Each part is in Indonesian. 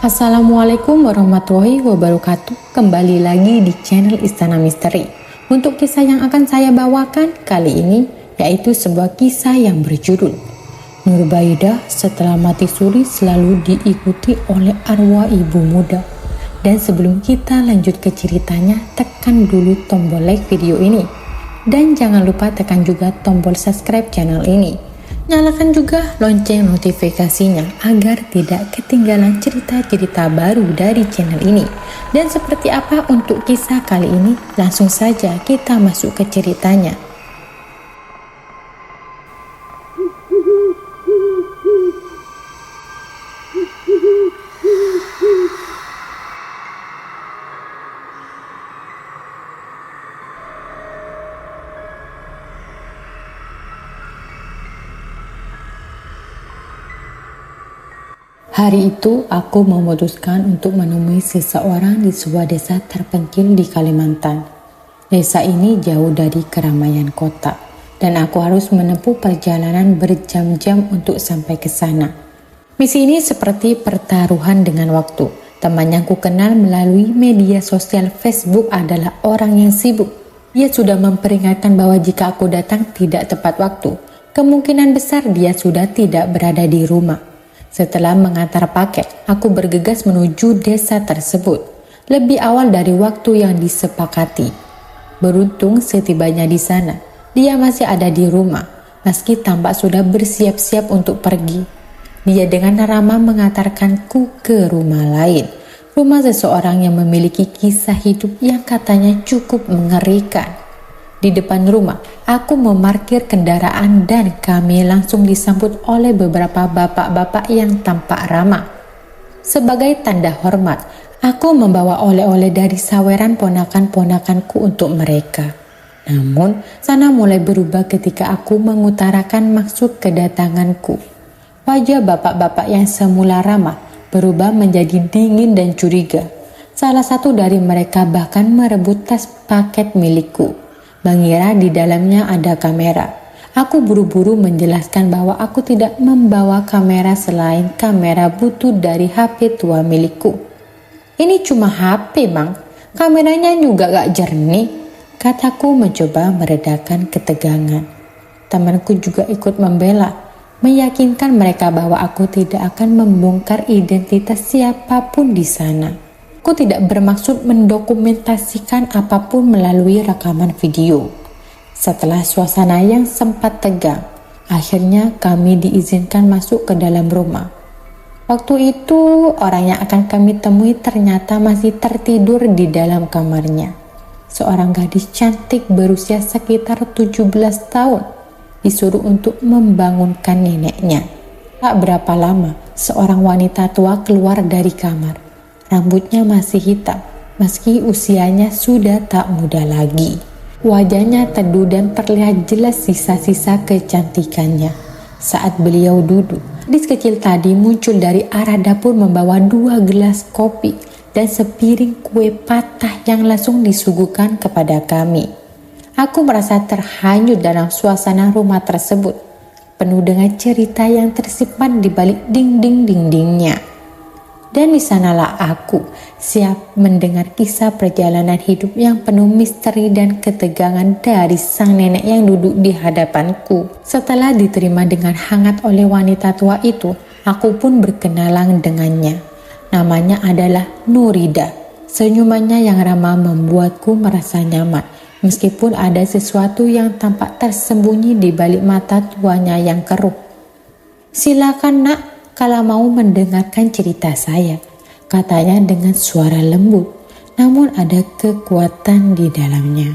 Assalamualaikum warahmatullahi wabarakatuh. Kembali lagi di channel Istana Misteri. Untuk kisah yang akan saya bawakan kali ini yaitu sebuah kisah yang berjudul Nurbaidah setelah mati suri selalu diikuti oleh arwah ibu muda. Dan sebelum kita lanjut ke ceritanya, tekan dulu tombol like video ini. Dan jangan lupa tekan juga tombol subscribe channel ini. Nyalakan juga lonceng notifikasinya agar tidak ketinggalan cerita-cerita baru dari channel ini. Dan seperti apa untuk kisah kali ini? Langsung saja kita masuk ke ceritanya. Hari itu aku memutuskan untuk menemui seseorang di sebuah desa terpencil di Kalimantan. Desa ini jauh dari keramaian kota dan aku harus menempuh perjalanan berjam-jam untuk sampai ke sana. Misi ini seperti pertaruhan dengan waktu. Teman yang ku kenal melalui media sosial Facebook adalah orang yang sibuk. Dia sudah memperingatkan bahwa jika aku datang tidak tepat waktu, kemungkinan besar dia sudah tidak berada di rumah. Setelah mengantar paket, aku bergegas menuju desa tersebut, lebih awal dari waktu yang disepakati. Beruntung setibanya di sana, dia masih ada di rumah, meski tampak sudah bersiap-siap untuk pergi. Dia dengan ramah mengantarkanku ke rumah lain, rumah seseorang yang memiliki kisah hidup yang katanya cukup mengerikan. Di depan rumah, aku memarkir kendaraan dan kami langsung disambut oleh beberapa bapak-bapak yang tampak ramah. Sebagai tanda hormat, aku membawa oleh-oleh dari saweran ponakan-ponakanku untuk mereka. Namun, sana mulai berubah ketika aku mengutarakan maksud kedatanganku. Wajah bapak-bapak yang semula ramah berubah menjadi dingin dan curiga. Salah satu dari mereka bahkan merebut tas paket milikku, mengira di dalamnya ada kamera. Aku buru-buru menjelaskan bahwa aku tidak membawa kamera selain kamera butut dari HP tua milikku. Ini cuma HP bang, kameranya juga gak jernih, kataku mencoba meredakan ketegangan. Temanku juga ikut membela, meyakinkan mereka bahwa aku tidak akan membongkar identitas siapapun di sana. Aku tidak bermaksud mendokumentasikan apapun melalui rekaman video. Setelah suasana yang sempat tegang, akhirnya kami diizinkan masuk ke dalam rumah. Waktu itu orang yang akan kami temui ternyata masih tertidur di dalam kamarnya. Seorang gadis cantik berusia sekitar 17 tahun disuruh untuk membangunkan neneknya. Tak berapa lama, seorang wanita tua keluar dari kamar. Rambutnya masih hitam, meski usianya sudah tak muda lagi. Wajahnya teduh dan terlihat jelas sisa-sisa kecantikannya. Saat beliau duduk, gadis kecil tadi muncul dari arah dapur membawa 2 gelas kopi dan sepiring kue patah yang langsung disuguhkan kepada kami. Aku merasa terhanyut dalam suasana rumah tersebut, penuh dengan cerita yang tersimpan di balik dinding-dindingnya. Dan di sanalah aku siap mendengar kisah perjalanan hidup yang penuh misteri dan ketegangan dari sang nenek yang duduk di hadapanku. Setelah diterima dengan hangat oleh wanita tua itu, aku pun berkenalan dengannya. Namanya adalah Nurida. Senyumannya yang ramah membuatku merasa nyaman, meskipun ada sesuatu yang tampak tersembunyi di balik mata tuanya yang keruh. Silakan nak, kalau mau mendengarkan cerita saya, katanya dengan suara lembut, namun ada kekuatan di dalamnya.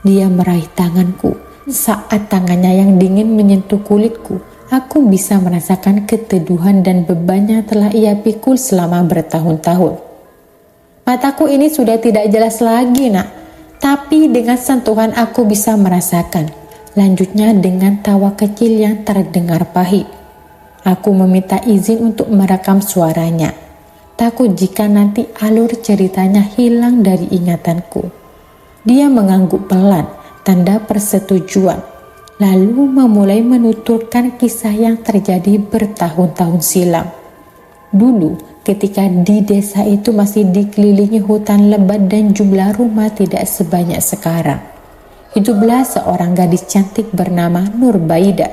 Dia meraih tanganku. Saat tangannya yang dingin menyentuh kulitku, aku bisa merasakan keteduhan dan beban yang telah ia pikul selama bertahun-tahun. Mataku ini sudah tidak jelas lagi nak, tapi dengan sentuhan aku bisa merasakan. Lanjutnya dengan tawa kecil yang terdengar pahit. Aku meminta izin untuk merekam suaranya, takut jika nanti alur ceritanya hilang dari ingatanku. Dia mengangguk pelan, tanda persetujuan, lalu memulai menuturkan kisah yang terjadi bertahun-tahun silam. Dulu, ketika di desa itu masih dikelilingi hutan lebat dan jumlah rumah tidak sebanyak sekarang. Hiduplah seorang gadis cantik bernama Nurbaida.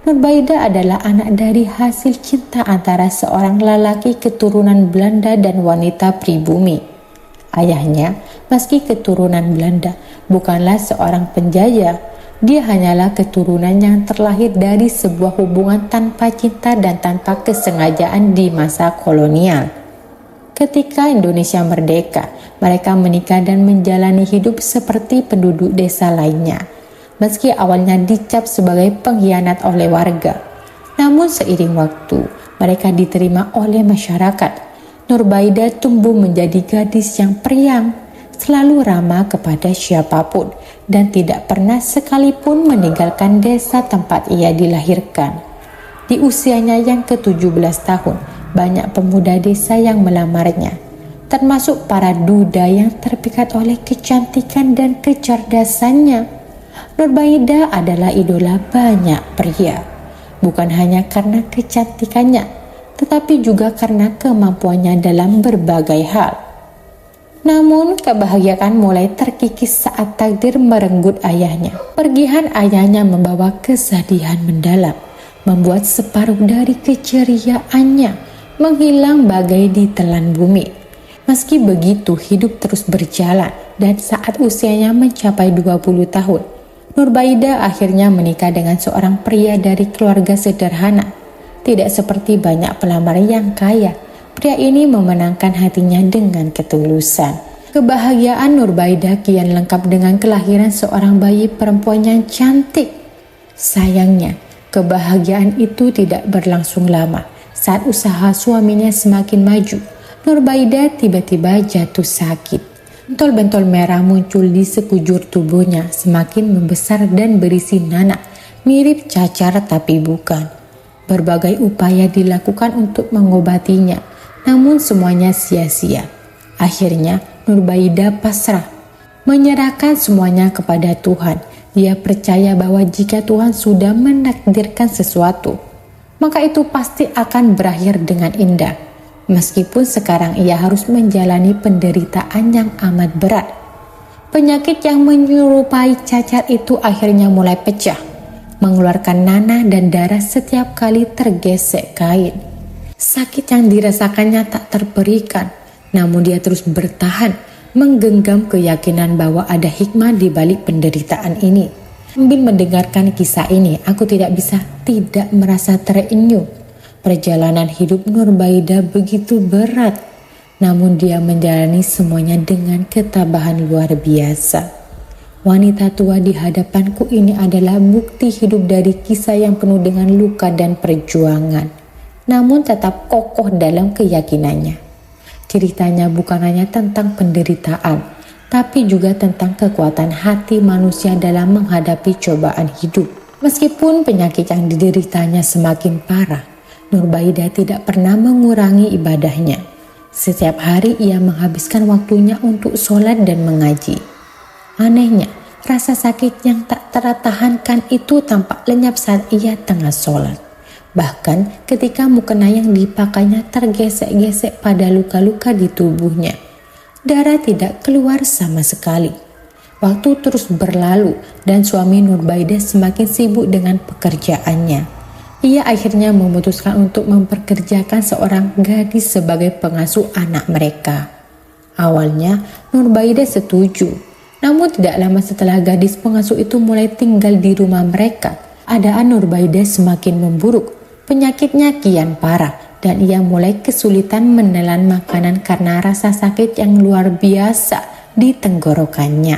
Nurbaida adalah anak dari hasil cinta antara seorang lelaki keturunan Belanda dan wanita pribumi. Ayahnya, meski keturunan Belanda, bukanlah seorang penjajah. Dia hanyalah keturunan yang terlahir dari sebuah hubungan tanpa cinta dan tanpa kesengajaan di masa kolonial. Ketika Indonesia merdeka, mereka menikah dan menjalani hidup seperti penduduk desa lainnya. Meski awalnya dicap sebagai pengkhianat oleh warga, namun seiring waktu, mereka diterima oleh masyarakat. Nurbaida tumbuh menjadi gadis yang periang, selalu ramah kepada siapapun, dan tidak pernah sekalipun meninggalkan desa tempat ia dilahirkan. Di usianya yang ke-17 tahun, banyak pemuda desa yang melamarnya, termasuk para duda yang terpikat oleh kecantikan dan kecerdasannya. Nurbaida adalah idola banyak pria, bukan hanya karena kecantikannya, tetapi juga karena kemampuannya dalam berbagai hal. Namun kebahagiaan mulai terkikis saat takdir merenggut ayahnya. Pergian ayahnya membawa kesedihan mendalam, membuat separuh dari keceriaannya menghilang bagai ditelan bumi. Meski begitu, hidup terus berjalan dan saat usianya mencapai 20 tahun, Nurbaida akhirnya menikah dengan seorang pria dari keluarga sederhana. Tidak seperti banyak pelamar yang kaya, pria ini memenangkan hatinya dengan ketulusan. Kebahagiaan Nurbaida kian lengkap dengan kelahiran seorang bayi perempuan yang cantik. Sayangnya, kebahagiaan itu tidak berlangsung lama. Saat usaha suaminya semakin maju, Nurbaida tiba-tiba jatuh sakit. Bentol-bentol merah muncul di sekujur tubuhnya, semakin membesar dan berisi nanah, mirip cacar tapi bukan. Berbagai upaya dilakukan untuk mengobatinya, namun semuanya sia-sia. Akhirnya Nurbaida pasrah, menyerahkan semuanya kepada Tuhan. Dia percaya bahwa jika Tuhan sudah menakdirkan sesuatu, maka itu pasti akan berakhir dengan indah. Meskipun sekarang ia harus menjalani penderitaan yang amat berat. Penyakit yang menyerupai cacar itu akhirnya mulai pecah, mengeluarkan nanah dan darah setiap kali tergesek kain. Sakit yang dirasakannya tak terperikan, namun dia terus bertahan, menggenggam keyakinan bahwa ada hikmah di balik penderitaan ini. Sambil mendengarkan kisah ini, aku tidak bisa tidak merasa terenyuh. Perjalanan hidup Nurbaida begitu berat, namun dia menjalani semuanya dengan ketabahan luar biasa. Wanita tua di hadapanku ini adalah bukti hidup dari kisah yang penuh dengan luka dan perjuangan, namun tetap kokoh dalam keyakinannya. Ceritanya bukan hanya tentang penderitaan, tapi juga tentang kekuatan hati manusia dalam menghadapi cobaan hidup. Meskipun penyakit yang dideritanya semakin parah, Nurbaida tidak pernah mengurangi ibadahnya. Setiap hari ia menghabiskan waktunya untuk sholat dan mengaji. Anehnya, rasa sakit yang tak tertahankan itu tampak lenyap saat ia tengah sholat. Bahkan ketika mukena yang dipakainya tergesek-gesek pada luka-luka di tubuhnya, darah tidak keluar sama sekali. Waktu terus berlalu dan suami Nurbaida semakin sibuk dengan pekerjaannya. Ia akhirnya memutuskan untuk memperkerjakan seorang gadis sebagai pengasuh anak mereka. Awalnya Nurbaida setuju, namun tidak lama setelah gadis pengasuh itu mulai tinggal di rumah mereka, keadaan Nurbaida semakin memburuk. Penyakitnya kian parah dan ia mulai kesulitan menelan makanan karena rasa sakit yang luar biasa di tenggorokannya.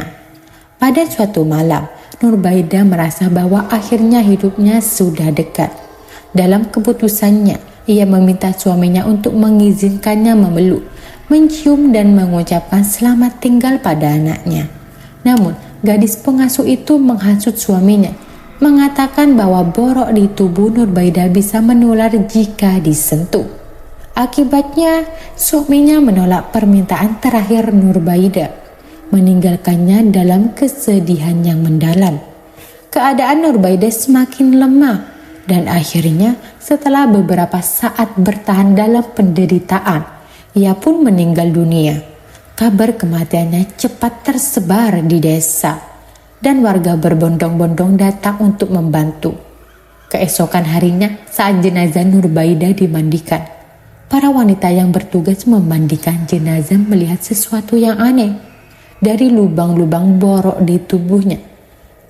Pada suatu malam, Nurbaida merasa bahwa akhirnya hidupnya sudah dekat. Dalam keputusannya, ia meminta suaminya untuk mengizinkannya memeluk, mencium dan mengucapkan selamat tinggal pada anaknya. Namun, gadis pengasuh itu menghasut suaminya, mengatakan bahwa borok di tubuh Nurbaida bisa menular jika disentuh. Akibatnya, suaminya menolak permintaan terakhir Nurbaida, meninggalkannya dalam kesedihan yang mendalam. Keadaan Nurbaida semakin lemah. Dan akhirnya setelah beberapa saat bertahan dalam penderitaan, ia pun meninggal dunia. Kabar kematiannya cepat tersebar di desa dan warga berbondong-bondong datang untuk membantu. Keesokan harinya saat jenazah Nurbaidah dimandikan, para wanita yang bertugas memandikan jenazah melihat sesuatu yang aneh. Dari lubang-lubang borok di tubuhnya,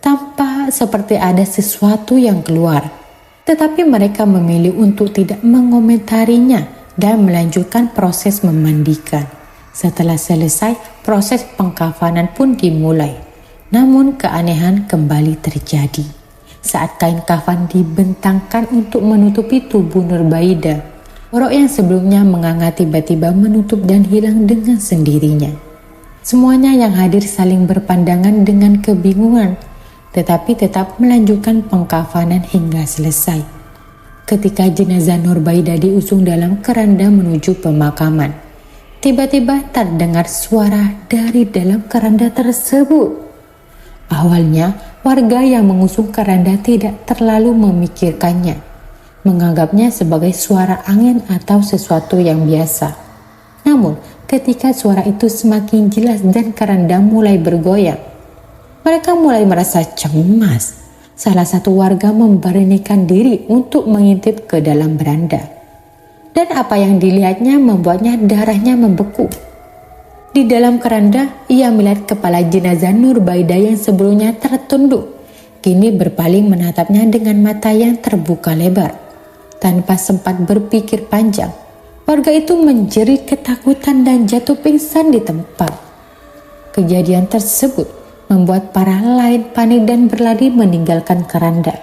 tampak seperti ada sesuatu yang keluar. Tetapi mereka memilih untuk tidak mengomentarinya dan melanjutkan proses memandikan. Setelah selesai, proses pengkafanan pun dimulai. Namun keanehan kembali terjadi. Saat kain kafan dibentangkan untuk menutupi tubuh Nurbaidah, borok yang sebelumnya menganga tiba-tiba menutup dan hilang dengan sendirinya. Semuanya yang hadir saling berpandangan dengan kebingungan, tetapi tetap melanjutkan pengkafanan hingga selesai. Ketika jenazah Nurbaidah diusung dalam keranda menuju pemakaman, tiba-tiba terdengar suara dari dalam keranda tersebut. Awalnya, warga yang mengusung keranda tidak terlalu memikirkannya, menganggapnya sebagai suara angin atau sesuatu yang biasa. Namun, ketika suara itu semakin jelas dan keranda mulai bergoyang, mereka mulai merasa cemas. Salah satu warga memberanikan diri untuk mengintip ke dalam beranda. Dan apa yang dilihatnya membuatnya darahnya membeku. Di dalam keranda, ia melihat kepala jenazah Nurbaidah yang sebelumnya tertunduk, kini berpaling menatapnya dengan mata yang terbuka lebar. Tanpa sempat berpikir panjang, warga itu menjerit ketakutan dan jatuh pingsan di tempat. Kejadian tersebut membuat para lain panik dan berlari meninggalkan keranda,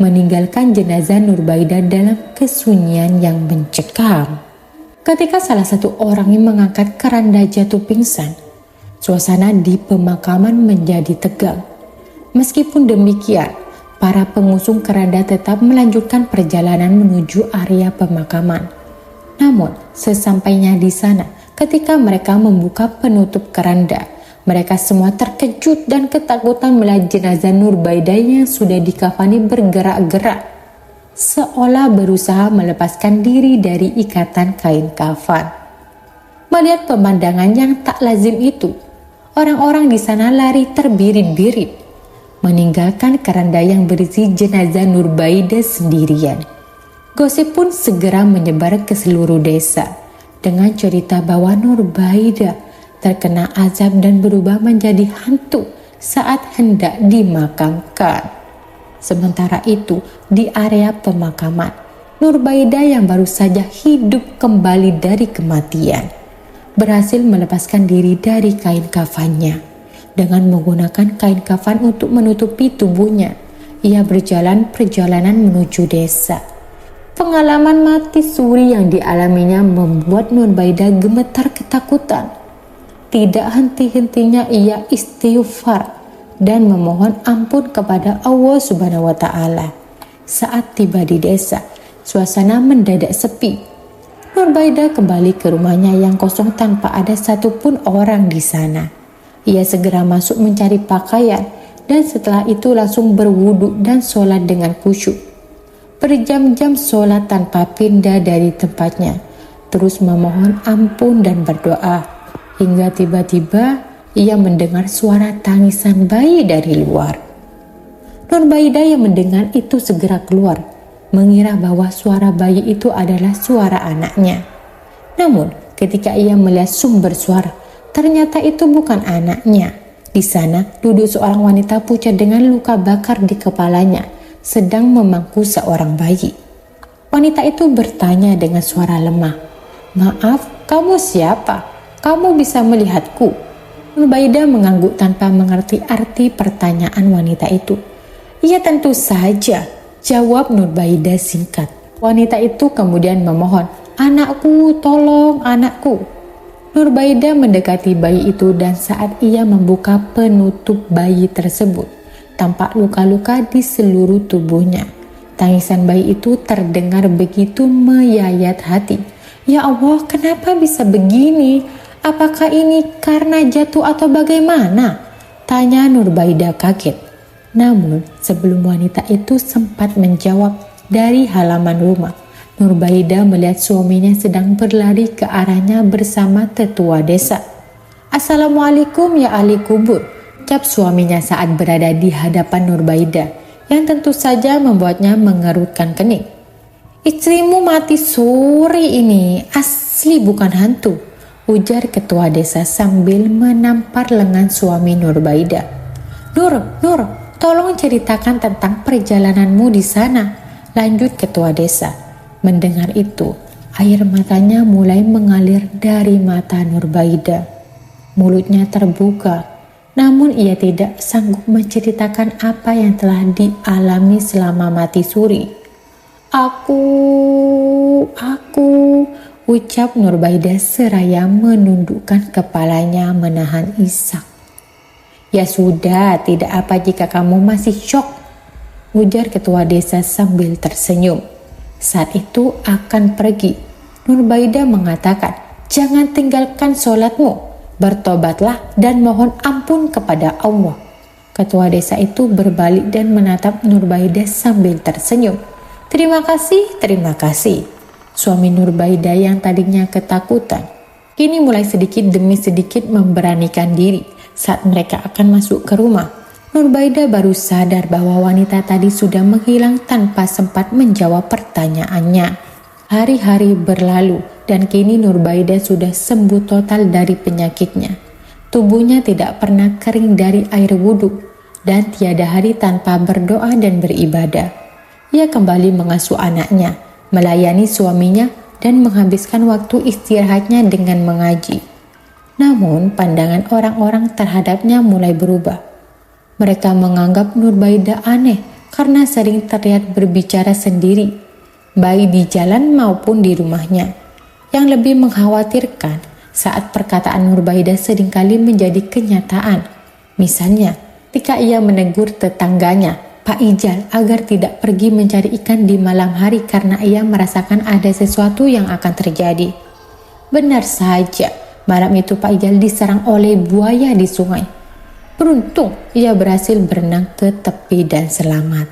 meninggalkan jenazah Nurbaidah dalam kesunyian yang mencekam. Ketika salah satu orang yang mengangkat keranda jatuh pingsan, suasana di pemakaman menjadi tegang. Meskipun demikian, para pengusung keranda tetap melanjutkan perjalanan menuju area pemakaman. Namun, sesampainya di sana, ketika mereka membuka penutup keranda, mereka semua terkejut dan ketakutan melihat jenazah Nurbaidah yang sudah dikafani bergerak-gerak, seolah berusaha melepaskan diri dari ikatan kain kafan. Melihat pemandangan yang tak lazim itu, orang-orang di sana lari terbirit-birit, meninggalkan keranda yang berisi jenazah Nurbaidah sendirian. Gosip pun segera menyebar ke seluruh desa dengan cerita bahwa Nurbaidah terkena azab dan berubah menjadi hantu saat hendak dimakamkan. Sementara itu, di area pemakaman, Nurbaidah yang baru saja hidup kembali dari kematian, berhasil melepaskan diri dari kain kafannya. Dengan menggunakan kain kafan untuk menutupi tubuhnya, ia berjalan perjalanan menuju desa. Pengalaman mati suri yang dialaminya membuat Nurbaidah gemetar ketakutan. Tidak henti-hentinya ia istighfar dan memohon ampun kepada Allah Subhanahu wa Ta'ala. Saat tiba di desa, suasana mendadak sepi. Nurbaidah kembali ke rumahnya yang kosong tanpa ada satupun orang di sana. Ia segera masuk mencari pakaian dan setelah itu langsung berwudu dan sholat dengan khusyuk. Berjam-jam sholat tanpa pindah dari tempatnya, terus memohon ampun dan berdoa. Hingga tiba-tiba ia mendengar suara tangisan bayi dari luar. Nurbaidah yang mendengar itu segera keluar, mengira bahwa suara bayi itu adalah suara anaknya. Namun ketika ia melihat sumber suara, ternyata itu bukan anaknya. Di sana duduk seorang wanita pucat dengan luka bakar di kepalanya, sedang memangku seorang bayi. Wanita itu bertanya dengan suara lemah, "Maaf, kamu siapa? Kamu bisa melihatku?" Nurbaidah mengangguk tanpa mengerti arti pertanyaan wanita itu. "Iya, tentu saja," jawab Nurbaidah singkat. Wanita itu kemudian memohon, "Anakku, tolong anakku." Nurbaidah mendekati bayi itu dan saat ia membuka penutup bayi tersebut, tampak luka-luka di seluruh tubuhnya. Tangisan bayi itu terdengar begitu menyayat hati. "Ya Allah, kenapa bisa begini? Apakah ini karena jatuh atau bagaimana?" tanya Nurbaidah kaget. Namun sebelum wanita itu sempat menjawab, dari halaman rumah. Nurbaida melihat suaminya sedang berlari ke arahnya bersama tetua desa. "Assalamualaikum ya ahli kubur," ucap suaminya saat berada di hadapan Nurbaida, yang tentu saja membuatnya mengerutkan kening. "Istrimu mati sore ini, asli bukan hantu," ujar ketua desa sambil menampar lengan suami Nurbaida. Nur, tolong ceritakan tentang perjalananmu di sana," lanjut ketua desa. Mendengar itu, air matanya mulai mengalir dari mata Nurbaida. Mulutnya terbuka, namun ia tidak sanggup menceritakan apa yang telah dialami selama mati suri. Aku, ucap Nurbaida seraya menundukkan kepalanya menahan isak. "Ya sudah, tidak apa jika kamu masih syok," ujar ketua desa sambil tersenyum. Saat itu akan pergi, Nurbaida mengatakan, "Jangan tinggalkan sholatmu, bertobatlah dan mohon ampun kepada Allah." Ketua desa itu berbalik dan menatap Nurbaida sambil tersenyum. Terima kasih." Suami Nurbaida yang tadinya ketakutan, kini mulai sedikit demi sedikit memberanikan diri. Saat mereka akan masuk ke rumah, Nurbaida baru sadar bahwa wanita tadi sudah menghilang tanpa sempat menjawab pertanyaannya. Hari-hari berlalu dan kini Nurbaida sudah sembuh total dari penyakitnya. Tubuhnya tidak pernah kering dari air wudhu dan tiada hari tanpa berdoa dan beribadah. Ia kembali mengasuh anaknya, melayani suaminya dan menghabiskan waktu istirahatnya dengan mengaji. Namun pandangan orang-orang terhadapnya mulai berubah. Mereka menganggap Nurbaida aneh karena sering terlihat berbicara sendiri, baik di jalan maupun di rumahnya. Yang lebih mengkhawatirkan saat perkataan Nurbaida seringkali menjadi kenyataan. Misalnya, ketika ia menegur tetangganya, Pak Ijal, agar tidak pergi mencari ikan di malam hari karena ia merasakan ada sesuatu yang akan terjadi. Benar saja, malam itu Pak Ijal diserang oleh buaya di sungai. Beruntung ia berhasil berenang ke tepi dan selamat.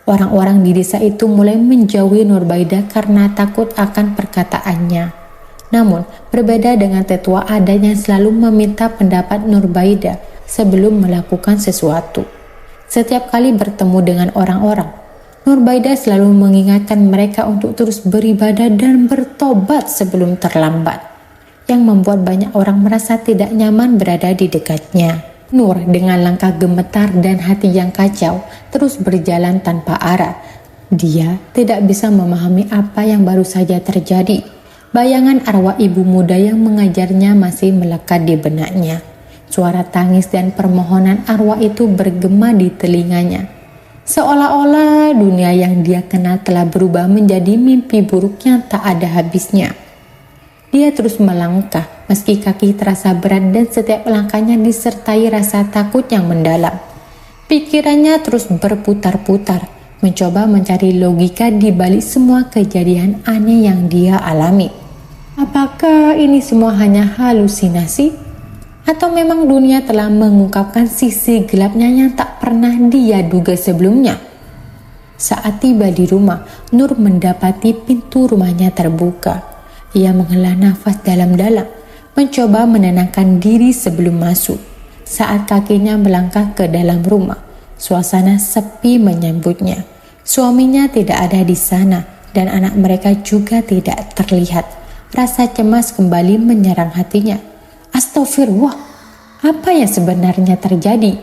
Orang-orang di desa itu mulai menjauhi Nurbaida karena takut akan perkataannya. Namun, berbeda dengan tetua adat yang selalu meminta pendapat Nurbaida sebelum melakukan sesuatu. Setiap kali bertemu dengan orang-orang, Nurbaida selalu mengingatkan mereka untuk terus beribadah dan bertobat sebelum terlambat, yang membuat banyak orang merasa tidak nyaman berada di dekatnya. Nur dengan langkah gemetar dan hati yang kacau terus berjalan tanpa arah. Dia tidak bisa memahami apa yang baru saja terjadi. Bayangan arwah ibu muda yang mengajarnya masih melekat di benaknya. Suara tangis dan permohonan arwah itu bergema di telinganya. Seolah-olah dunia yang dia kenal telah berubah menjadi mimpi buruk yang tak ada habisnya. Dia terus melangkah meski kaki terasa berat dan setiap langkahnya disertai rasa takut yang mendalam. Pikirannya terus berputar-putar, mencoba mencari logika di balik semua kejadian aneh yang dia alami. Apakah ini semua hanya halusinasi? Atau memang dunia telah mengungkapkan sisi gelapnya yang tak pernah dia duga sebelumnya? Saat tiba di rumah, Nur mendapati pintu rumahnya terbuka. Ia menghela nafas dalam-dalam, mencoba menenangkan diri sebelum masuk. Saat kakinya melangkah ke dalam rumah, suasana sepi menyambutnya. Suaminya tidak ada di sana dan anak mereka juga tidak terlihat. Rasa cemas kembali menyerang hatinya. Astagfirullah, apa yang sebenarnya terjadi?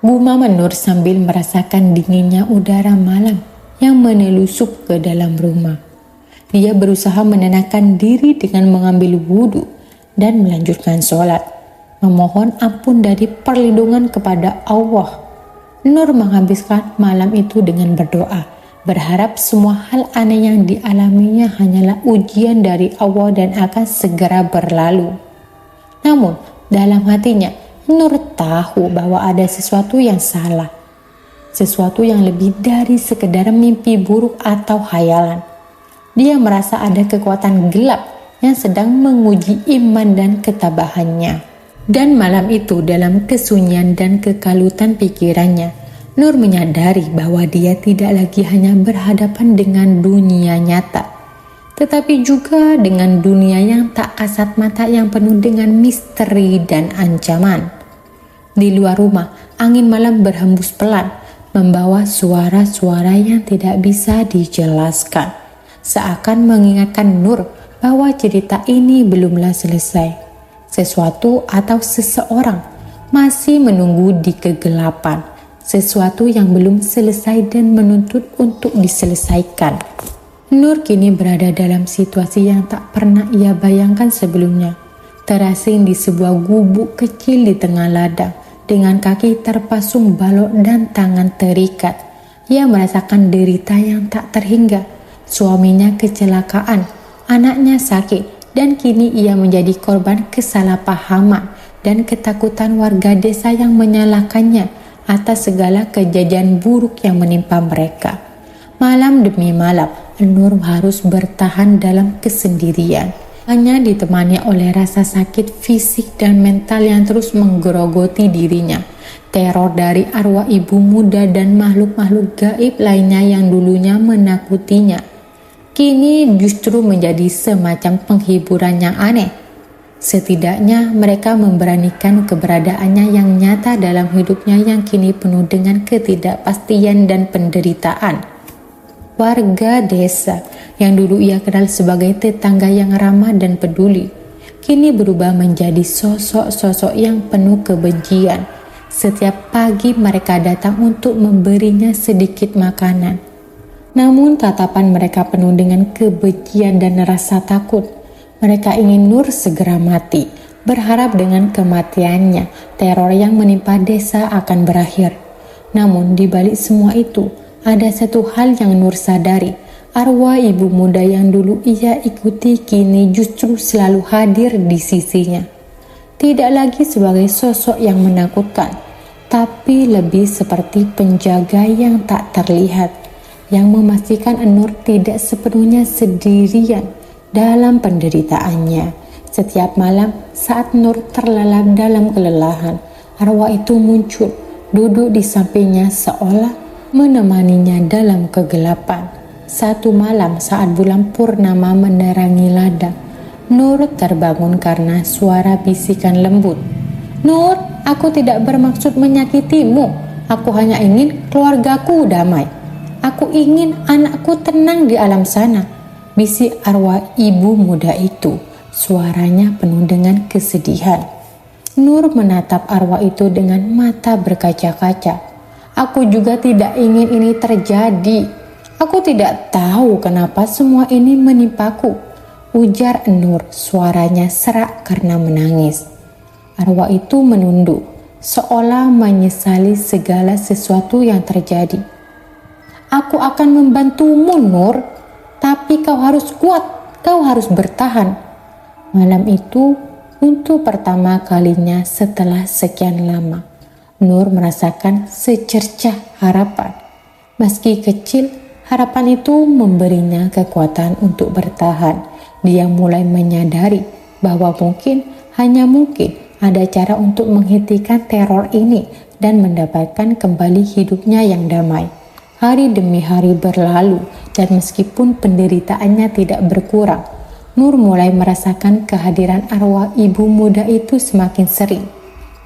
Gumam Nur sambil merasakan dinginnya udara malam yang menelusup ke dalam rumah. Dia berusaha menenangkan diri dengan mengambil wudhu dan melanjutkan sholat, memohon ampun dari perlindungan kepada Allah. Nur menghabiskan malam itu dengan berdoa, berharap semua hal aneh yang dialaminya hanyalah ujian dari Allah dan akan segera berlalu. Namun, dalam hatinya, Nur tahu bahwa ada sesuatu yang salah, sesuatu yang lebih dari sekedar mimpi buruk atau khayalan. Dia merasa ada kekuatan gelap yang sedang menguji iman dan ketabahannya. Dan malam itu dalam kesunyian dan kekalutan pikirannya, Nur menyadari bahwa dia tidak lagi hanya berhadapan dengan dunia nyata, tetapi juga dengan dunia yang tak kasat mata yang penuh dengan misteri dan ancaman. Di luar rumah, angin malam berhembus pelan, membawa suara-suara yang tidak bisa dijelaskan, seakan mengingatkan Nur bahwa cerita ini belumlah selesai. Sesuatu atau seseorang masih menunggu di kegelapan, sesuatu yang belum selesai dan menuntut untuk diselesaikan. Nur kini berada dalam situasi yang tak pernah ia bayangkan sebelumnya. Terasing di sebuah gubuk kecil di tengah ladang, dengan kaki terpasung balok dan tangan terikat. Ia merasakan derita yang tak terhingga. Suaminya kecelakaan, anaknya sakit, dan kini ia menjadi korban kesalahpahaman dan ketakutan warga desa yang menyalahkannya atas segala kejadian buruk yang menimpa mereka. Malam demi malam, Nur harus bertahan dalam kesendirian, hanya ditemani oleh rasa sakit fisik dan mental yang terus menggerogoti dirinya. Teror dari arwah ibu muda dan makhluk-makhluk gaib lainnya yang dulunya menakutinya, kini justru menjadi semacam penghiburan yang aneh. Setidaknya mereka memberanikan keberadaannya yang nyata dalam hidupnya yang kini penuh dengan ketidakpastian dan penderitaan. Warga desa yang dulu ia kenal sebagai tetangga yang ramah dan peduli, kini berubah menjadi sosok-sosok yang penuh kebencian. Setiap pagi mereka datang untuk memberinya sedikit makanan. Namun tatapan mereka penuh dengan kebencian dan rasa takut. Mereka ingin Nur segera mati, berharap dengan kematiannya, teror yang menimpa desa akan berakhir. Namun di balik semua itu, ada satu hal yang Nur sadari. Arwah ibu muda yang dulu ia ikuti kini justru selalu hadir di sisinya. Tidak lagi sebagai sosok yang menakutkan, tapi lebih seperti penjaga yang tak terlihat, yang memastikan Nur tidak sepenuhnya sendirian dalam penderitaannya. Setiap malam saat Nur terlelap dalam kelelahan, arwah itu muncul, duduk di sampingnya seolah menemaninya dalam kegelapan. Satu malam saat bulan purnama menerangi ladang, Nur terbangun karena suara bisikan lembut. "Nur, aku tidak bermaksud menyakitimu. Aku hanya ingin keluargaku damai. Aku ingin anakku tenang di alam sana," bisik arwah ibu muda itu. Suaranya penuh dengan kesedihan. Nur menatap arwah itu dengan mata berkaca-kaca. "Aku juga tidak ingin ini terjadi. Aku tidak tahu kenapa semua ini menimpaku," ujar Nur. Suaranya serak karena menangis. Arwah itu menunduk, seolah menyesali segala sesuatu yang terjadi. "Aku akan membantumu, Nur. Tapi kau harus kuat, kau harus bertahan." Malam itu, untuk pertama kalinya setelah sekian lama, Nur merasakan secercah harapan. Meski kecil, harapan itu memberinya kekuatan untuk bertahan. Dia mulai menyadari bahwa mungkin, hanya mungkin, ada cara untuk menghentikan teror ini dan mendapatkan kembali hidupnya yang damai. Hari demi hari berlalu, dan meskipun penderitaannya tidak berkurang, Nur mulai merasakan kehadiran arwah ibu muda itu semakin sering.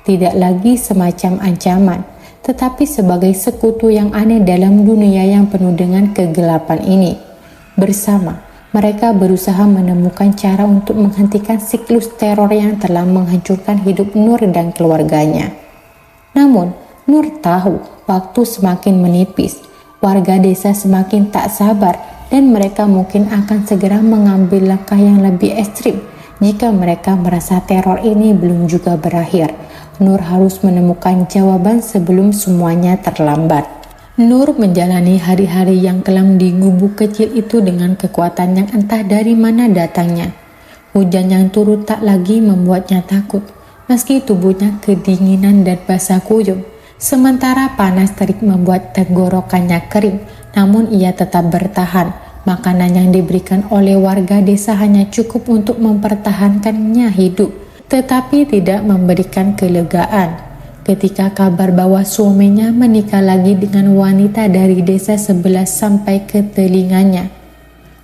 Tidak lagi semacam ancaman, tetapi sebagai sekutu yang aneh dalam dunia yang penuh dengan kegelapan ini. Bersama, mereka berusaha menemukan cara untuk menghentikan siklus teror yang telah menghancurkan hidup Nur dan keluarganya. Namun, Nur tahu waktu semakin menipis. Warga desa semakin tak sabar dan mereka mungkin akan segera mengambil langkah yang lebih ekstrim jika mereka merasa teror ini belum juga berakhir. Nur harus menemukan jawaban sebelum semuanya terlambat. Nur menjalani hari-hari yang kelam di gubuk kecil itu dengan kekuatan yang entah dari mana datangnya. Hujan yang turut tak lagi membuatnya takut, meski tubuhnya kedinginan dan basah kuyup. Sementara panas terik membuat tenggorokannya kering, namun ia tetap bertahan. Makanan yang diberikan oleh warga desa hanya cukup untuk mempertahankannya hidup, tetapi tidak memberikan kelegaan. ketika kabar bahwa suaminya menikah lagi dengan wanita dari desa sebelah sampai ke telinganya.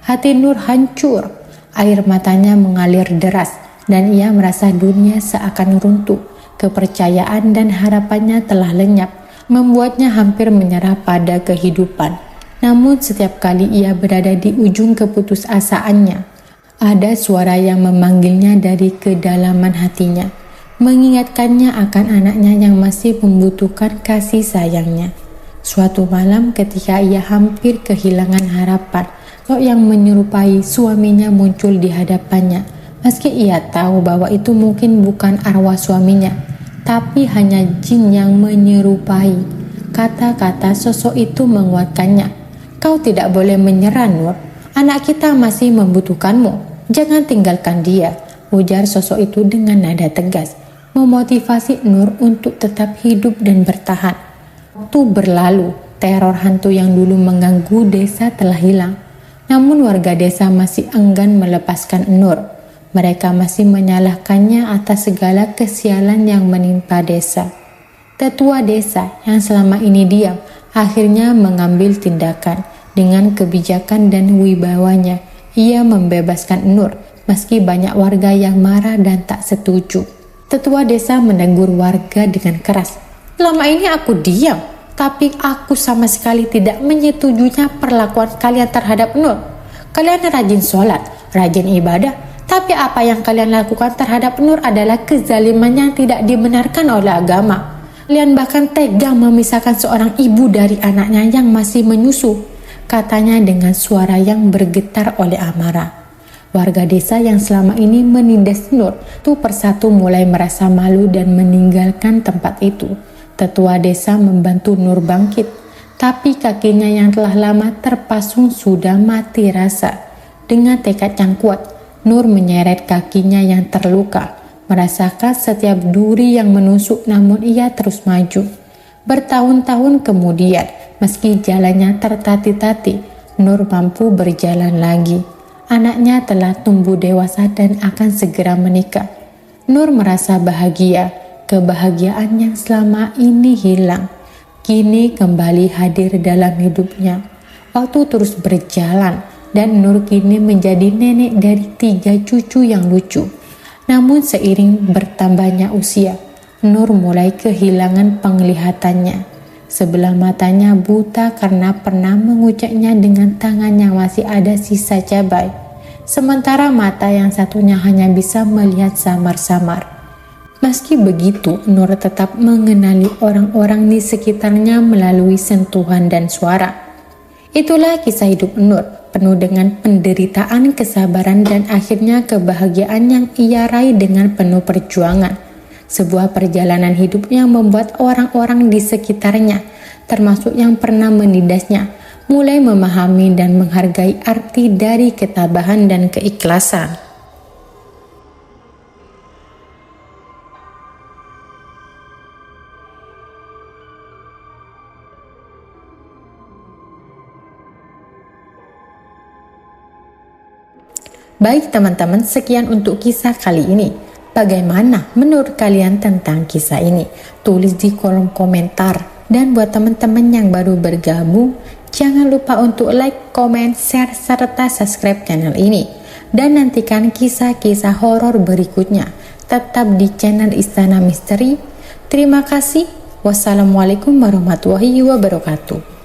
Hati Nur hancur, air matanya mengalir deras, dan ia merasa dunia seakan runtuh. Kepercayaan dan harapannya telah lenyap, membuatnya hampir menyerah pada kehidupan. Namun setiap kali ia berada di ujung keputusasaannya, ada suara yang memanggilnya dari kedalaman hatinya, mengingatkannya akan anaknya yang masih membutuhkan kasih sayangnya. Suatu malam ketika ia hampir kehilangan harapan, sosok yang menyerupai suaminya muncul di hadapannya. Meski ia tahu bahwa itu mungkin bukan arwah suaminya, tapi hanya jin yang menyerupai. Kata-kata sosok itu menguatkannya. Kau tidak boleh menyerah, Nur. Anak kita masih membutuhkanmu. Jangan tinggalkan dia, ujar sosok itu dengan nada tegas, memotivasi Nur untuk tetap hidup dan bertahan. Waktu berlalu, teror hantu yang dulu mengganggu desa telah hilang. Namun warga desa masih enggan melepaskan Nur. Mereka masih menyalahkannya atas segala kesialan yang menimpa desa. Tetua desa yang selama ini diam akhirnya mengambil tindakan. Dengan kebijakan dan wibawanya, ia membebaskan Nur meski banyak warga yang marah dan tak setuju. Tetua desa menegur warga dengan keras. Selama ini aku diam, tapi aku sama sekali tidak menyetujuinya perlakuan kalian terhadap Nur. Kalian rajin sholat, rajin ibadah, tapi apa yang kalian lakukan terhadap Nur adalah kezaliman yang tidak dibenarkan oleh agama. Kalian bahkan tega memisahkan seorang ibu dari anaknya yang masih menyusu, katanya dengan suara yang bergetar oleh amarah. Warga desa yang selama ini menindas Nur satu persatu mulai merasa malu dan meninggalkan tempat itu. Tetua desa membantu Nur bangkit, tapi kakinya yang telah lama terpasung sudah mati rasa. Dengan tekad yang kuat, Nur menyeret kakinya yang terluka, merasakan setiap duri yang menusuk, namun ia terus maju. Bertahun-tahun kemudian, meski jalannya tertatih-tatih, Nur mampu berjalan lagi. Anaknya telah tumbuh dewasa dan akan segera menikah. Nur merasa bahagia. Kebahagiaan yang selama ini hilang, kini kembali hadir dalam hidupnya. Waktu terus berjalan dan Nur kini menjadi nenek dari 3 cucu yang lucu. Namun seiring bertambahnya usia, Nur mulai kehilangan penglihatannya. Sebelah matanya buta karena pernah menguceknya dengan tangan yang masih ada sisa cabai. Sementara mata yang satunya hanya bisa melihat samar-samar. Meski begitu, Nur tetap mengenali orang-orang di sekitarnya melalui sentuhan dan suara. Itulah kisah hidup Nur, penuh dengan penderitaan, kesabaran, dan akhirnya kebahagiaan yang ia raih dengan penuh perjuangan. Sebuah perjalanan hidup yang membuat orang-orang di sekitarnya, termasuk yang pernah menindasnya, mulai memahami dan menghargai arti dari ketabahan dan keikhlasan. Baik teman-teman, sekian untuk kisah kali ini. Bagaimana menurut kalian tentang kisah ini? Tulis di kolom komentar. Dan buat teman-teman yang baru bergabung, jangan lupa untuk like, comment, share, serta subscribe channel ini. Dan nantikan kisah-kisah horor berikutnya. Tetap di channel Istana Misteri. Terima kasih. Wassalamualaikum warahmatullahi wabarakatuh.